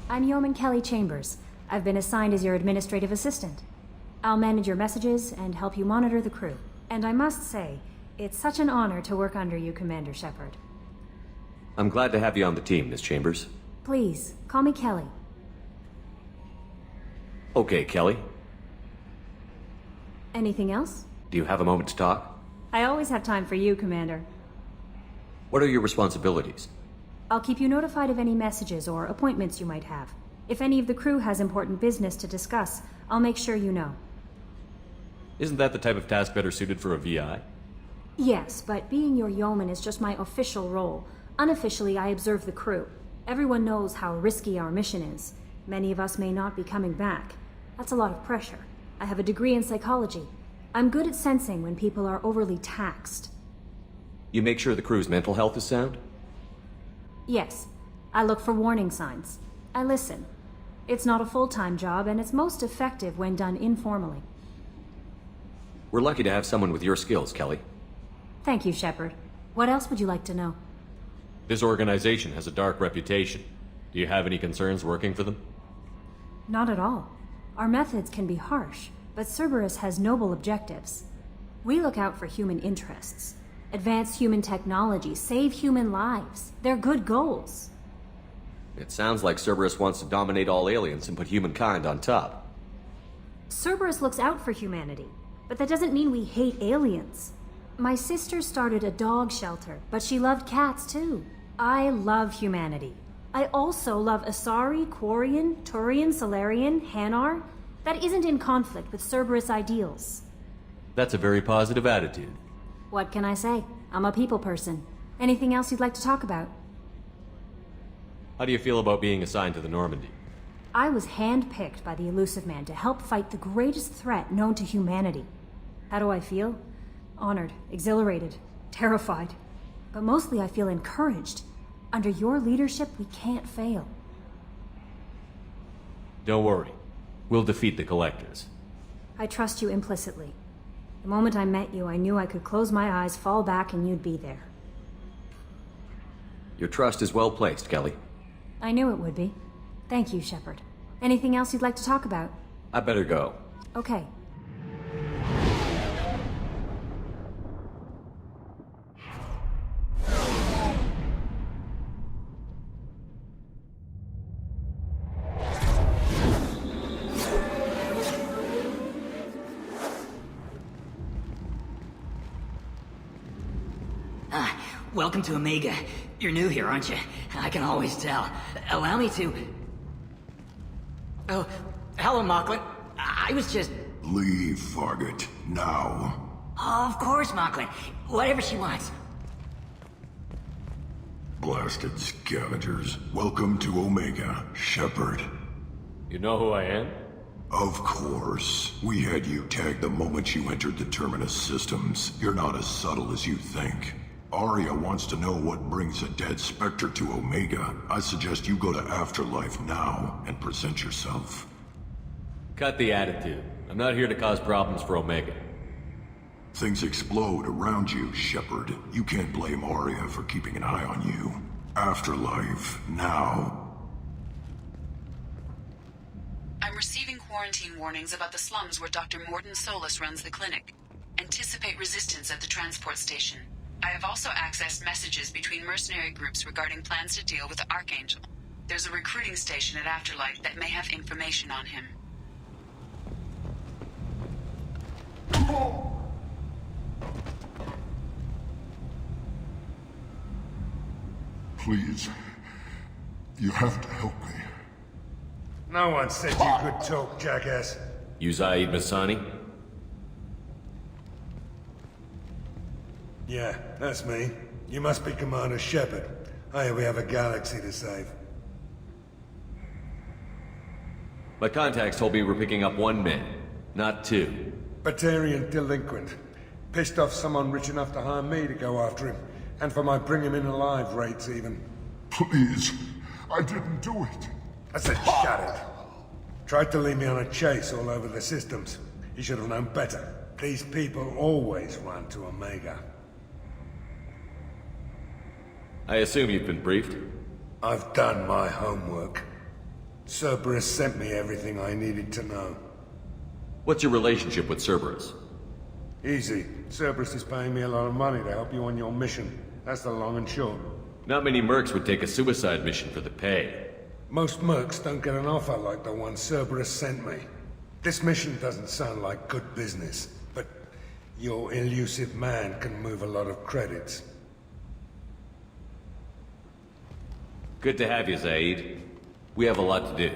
I'm Yeoman Kelly Chambers. I've been assigned as your administrative assistant. I'll manage your messages and help you monitor the crew. And I must say, it's such an honor to work under you, Commander Shepard. I'm glad to have you on the team, Miss Chambers. Please, call me Kelly. Okay, Kelly. Anything else? Do you have a moment to talk? I always have time for you, Commander. What are your responsibilities? I'll keep you notified of any messages or appointments you might have. If any of the crew has important business to discuss, I'll make sure you know. Isn't that the type of task better suited for a VI? Yes, but being your yeoman is just my official role. Unofficially, I observe the crew. Everyone knows how risky our mission is. Many of us may not be coming back. That's a lot of pressure. I have a degree in psychology. I'm good at sensing when people are overly taxed. You make sure the crew's mental health is sound? Yes. I look for warning signs. I listen. It's not a full-time job, and it's most effective when done informally. We're lucky to have someone with your skills, Kelly. Thank you, Shepard. What else would you like to know? This organization has a dark reputation. Do you have any concerns working for them? Not at all. Our methods can be harsh, but Cerberus has noble objectives. We look out for human interests. Advance human technology, save human lives. They're good goals. It sounds like Cerberus wants to dominate all aliens and put humankind on top. Cerberus looks out for humanity, but that doesn't mean we hate aliens. My sister started a dog shelter, but she loved cats too. I love humanity. I also love Asari, Quarian, Turian, Solarian, Hanar. That isn't in conflict with Cerberus ideals. That's a very positive attitude. What can I say? I'm a people person. Anything else you'd like to talk about? How do you feel about being assigned to the Normandy? I was handpicked by the Elusive Man to help fight the greatest threat known to humanity. How do I feel? Honored, exhilarated, terrified. But mostly I feel encouraged. Under your leadership, we can't fail. Don't worry. We'll defeat the Collectors. I trust you implicitly. The moment I met you, I knew I could close my eyes, fall back, and you'd be there. Your trust is well placed, Kelly. I knew it would be. Thank you, Shepard. Anything else you'd like to talk about? I better go. Okay. Welcome to Omega. You're new here, aren't you? I can always tell. Allow me to... Oh, hello, Mocklin. I was just... Leave, Fargate. Now. Oh, of course, Mocklin. Whatever she wants. Blasted scavengers. Welcome to Omega, Shepard. You know who I am? Of course. We had you tagged the moment you entered the Terminus systems. You're not as subtle as you think. Aria wants to know what brings a dead Spectre to Omega. I suggest you go to Afterlife now and present yourself. Cut the attitude. I'm not here to cause problems for Omega. Things explode around you, Shepard. You can't blame Aria for keeping an eye on you. Afterlife, now. I'm receiving quarantine warnings about the slums where Dr. Morden Solus runs the clinic. Anticipate resistance at the transport station. I have also accessed messages between mercenary groups regarding plans to deal with the Archangel. There's a recruiting station at Afterlife that may have information on him. Please. You have to help me. No one said you could talk, jackass. You Zaeed Masani? Yeah, that's me. You must be Commander Shepard. Hey, we have a galaxy to save. My contacts told me we're picking up one man, not two. Batarian delinquent. Pissed off someone rich enough to hire me to go after him. And for my bring him in alive rates, even. Please. I didn't do it. I said shut it. Tried to lead me on a chase all over the systems. You should have known better. These people always run to Omega. I assume you've been briefed? I've done my homework. Cerberus sent me everything I needed to know. What's your relationship with Cerberus? Easy. Cerberus is paying me a lot of money to help you on your mission. That's the long and short. Not many mercs would take a suicide mission for the pay. Most mercs don't get an offer like the one Cerberus sent me. This mission doesn't sound like good business, but your elusive man can move a lot of credits. Good to have you, Zaeed. We have a lot to do.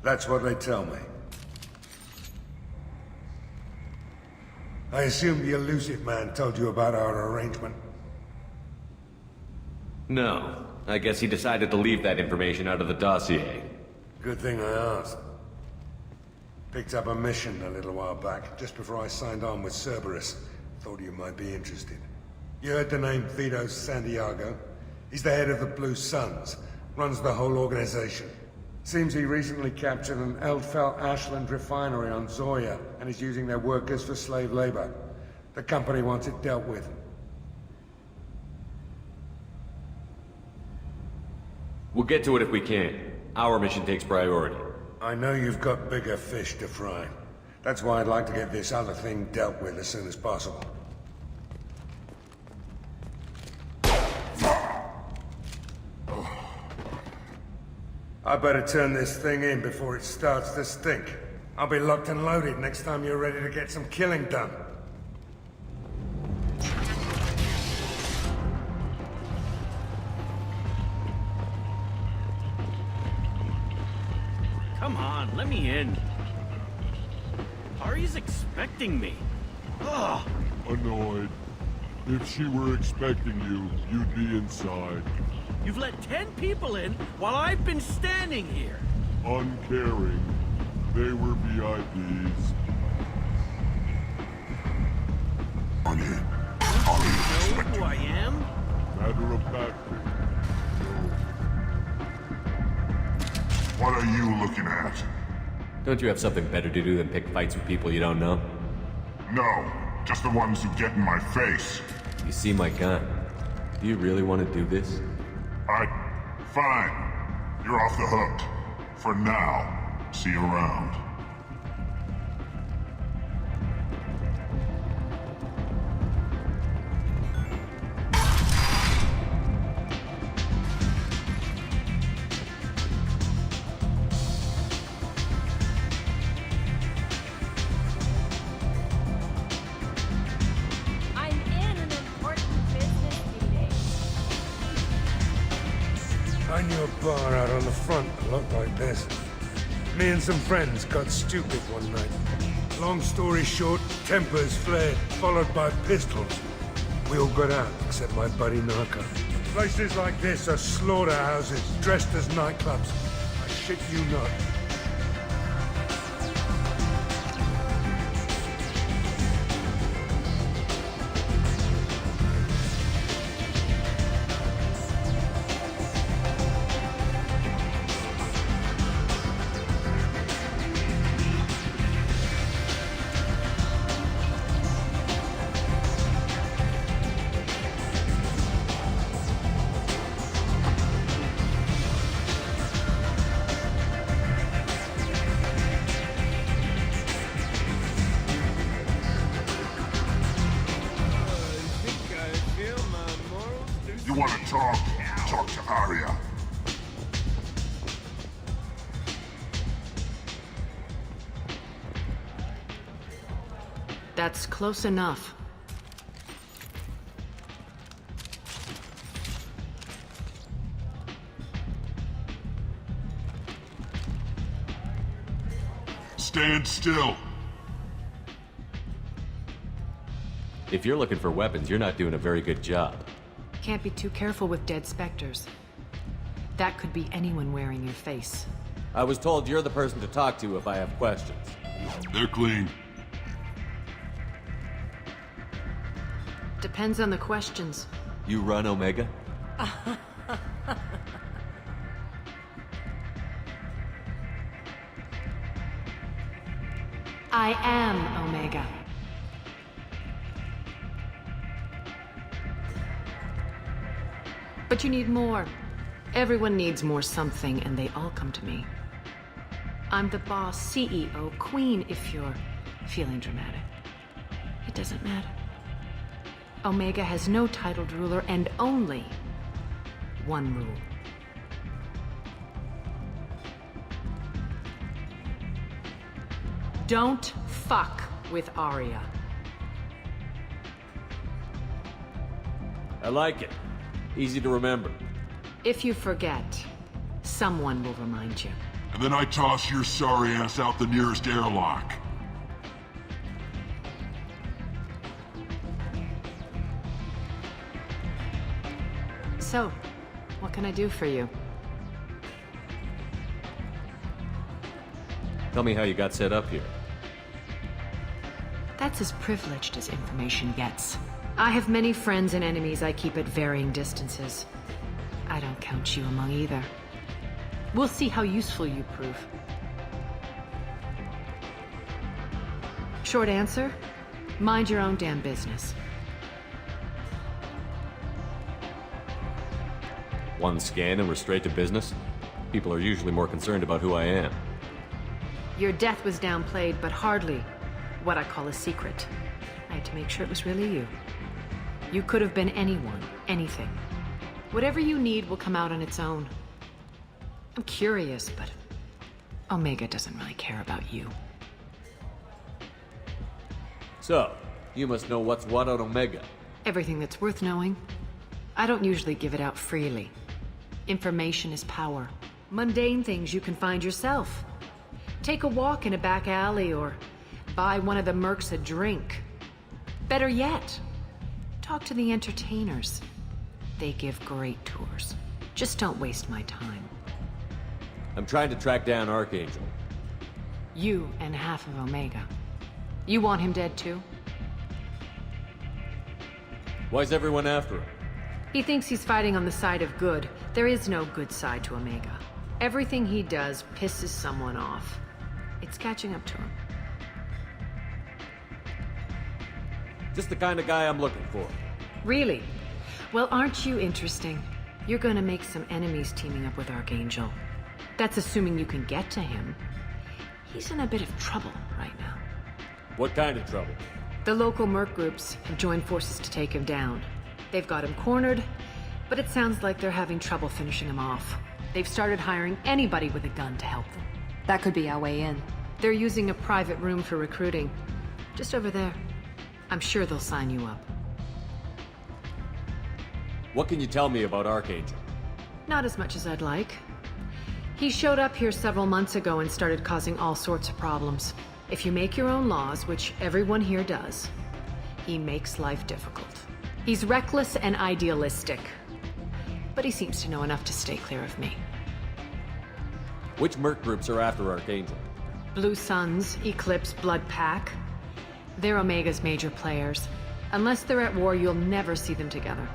That's what they tell me. I assume the elusive man told you about our arrangement. No. I guess he decided to leave that information out of the dossier. Good thing I asked. Picked up a mission a little while back, just before I signed on with Cerberus. Thought you might be interested. You heard the name Vito Santiago? He's the head of the Blue Suns, runs the whole organization. Seems he recently captured an Eldfell Ashland refinery on Zoya and is using their workers for slave labor. The company wants it dealt with. We'll get to it if we can. Our mission takes priority. I know you've got bigger fish to fry. That's why I'd like to get this other thing dealt with as soon as possible. I better turn this thing in before it starts to stink. I'll be locked and loaded next time you're ready to get some killing done. Come on, let me in. Aria's expecting me. Ugh. Annoyed. If she were expecting you, you'd be inside. You've let 10 people in while I've been standing here. Uncaring. They were VIPs. You know who I am? Matter of factly. What are you looking at? Don't you have something better to do than pick fights with people you don't know? No, just the ones who get in my face. You see my gun. Do you really want to do this? Fine. You're off the hook. For now. See you around. I knew a bar out on the front that looked like this. Me and some friends got stupid one night. Long story short, tempers flared, followed by pistols. We all got out, except my buddy Narco. Places like this are slaughterhouses, dressed as nightclubs. I shit you not. You want to talk? Talk to Aria. That's close enough. Stand still. If you're looking for weapons, you're not doing a very good job. Can't be too careful with dead specters. That could be anyone wearing your face. I was told you're the person to talk to if I have questions. They're clean. Depends on the questions. You run Omega? I am Omega. But you need more. Everyone needs more something, and they all come to me. I'm the boss, CEO, queen, if you're feeling dramatic. It doesn't matter. Omega has no titled ruler and only one rule. Don't fuck with Aria. I like it. Easy to remember. If you forget, someone will remind you. And then I toss your sorry ass out the nearest airlock. So, what can I do for you? Tell me how you got set up here. That's as privileged as information gets. I have many friends and enemies I keep at varying distances. I don't count you among either. We'll see how useful you prove. Short answer, mind your own damn business. One scan and we're straight to business? People are usually more concerned about who I am. Your death was downplayed, but hardly what I call a secret. I had to make sure it was really you. You could have been anyone, anything. Whatever you need will come out on its own. I'm curious, but Omega doesn't really care about you. So, you must know what's what on Omega. Everything that's worth knowing. I don't usually give it out freely. Information is power. Mundane things you can find yourself. Take a walk in a back alley or buy one of the mercs a drink. Better yet, talk to the entertainers. They give great tours. Just don't waste my time. I'm trying to track down Archangel. You and half of Omega. You want him dead too? Why's everyone after him? He thinks he's fighting on the side of good. There is no good side to Omega. Everything he does pisses someone off. It's catching up to him. Just the kind of guy I'm looking for. Really? Well, aren't you interesting? You're gonna make some enemies teaming up with Archangel. That's assuming you can get to him. He's in a bit of trouble right now. What kind of trouble? The local merc groups have joined forces to take him down. They've got him cornered, but it sounds like they're having trouble finishing him off. They've started hiring anybody with a gun to help them. That could be our way in. They're using a private room for recruiting. Just over there. I'm sure they'll sign you up. What can you tell me about Archangel? Not as much as I'd like. He showed up here several months ago and started causing all sorts of problems. If you make your own laws, which everyone here does, he makes life difficult. He's reckless and idealistic, but he seems to know enough to stay clear of me. Which merc groups are after Archangel? Blue Suns, Eclipse, Blood Pack. They're Omega's major players. Unless they're at war, you'll never see them together.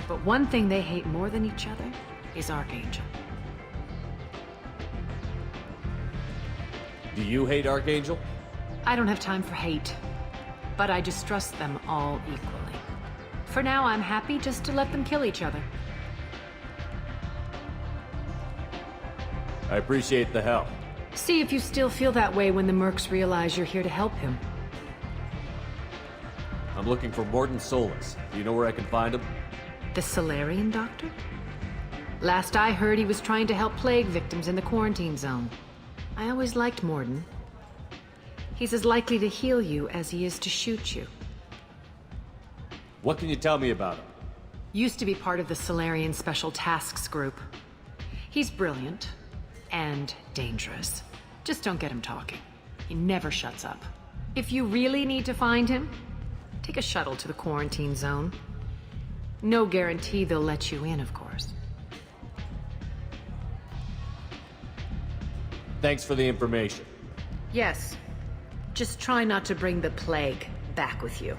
But one thing they hate more than each other is Archangel. Do you hate Archangel? I don't have time for hate, but I distrust them all equally. For now, I'm happy just to let them kill each other. I appreciate the help. See if you still feel that way when the mercs realize you're here to help him. I'm looking for Morden Solus. Do you know where I can find him? The Solarian doctor? Last I heard, he was trying to help plague victims in the quarantine zone. I always liked Morden. He's as likely to heal you as he is to shoot you. What can you tell me about him? Used to be part of the Solarian Special Tasks Group. He's brilliant and dangerous. Just don't get him talking. He never shuts up. If you really need to find him, take a shuttle to the quarantine zone. No guarantee they'll let you in, of course. Thanks for the information. Yes. Just try not to bring the plague back with you.